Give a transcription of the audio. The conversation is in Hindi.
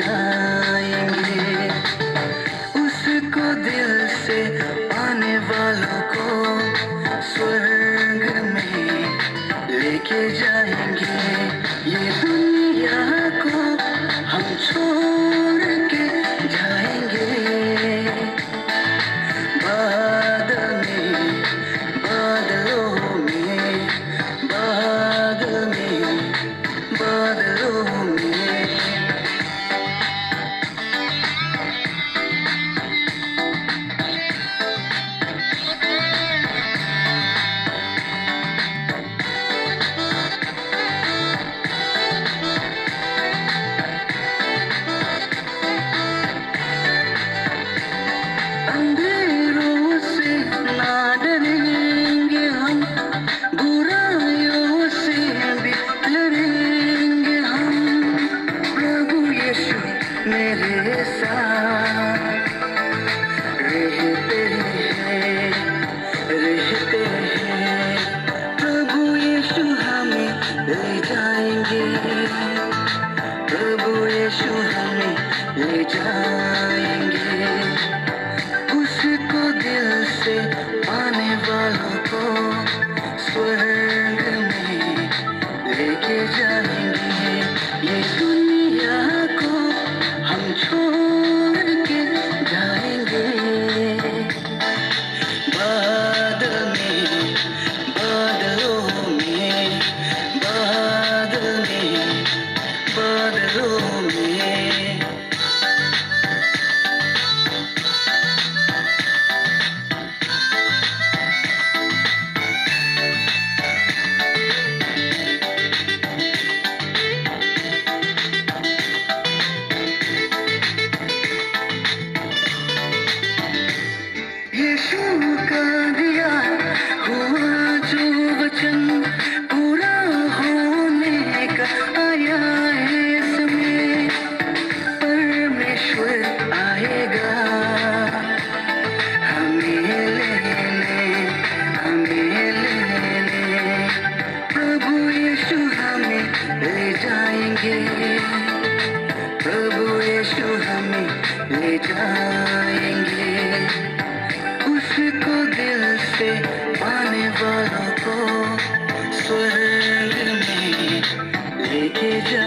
जाएंगे। उसको दिल से पाने वालों को स्वर्ग में लेके जाएंगे। ये दुनिया को हम छोड़ के जाएंगे। बादल में, बादलों में, बादल में, बादलों में। अंधेरों से ना डरेंगे हम, बुराइयों से भी लड़ेंगे हम। प्रभु यीशु मेरे साथ रहते हैं, रहते हैं। प्रभु यीशु हमें ले जाएंगे। प्रभु यीशु हमें ले जाएंगे। उसको दिल से पाने वालों को स्वर्ग में लेके जाएंगे। ये दुनिया को हम छोड़ के जाएंगे। बादल में, बादलों में, बादल में, बादलों में। यीशु का दिया हुआ जो वचन पूरा होने का आया है समय। परमेश्वर आएगा हमें लेने, हमें लेने। प्रभु यीशु हमें ले जाएंगे। प्रभु यीशु हमें ले जाएंगे। उसको दिल से पाने वालों को स्वर्ग में लेके जा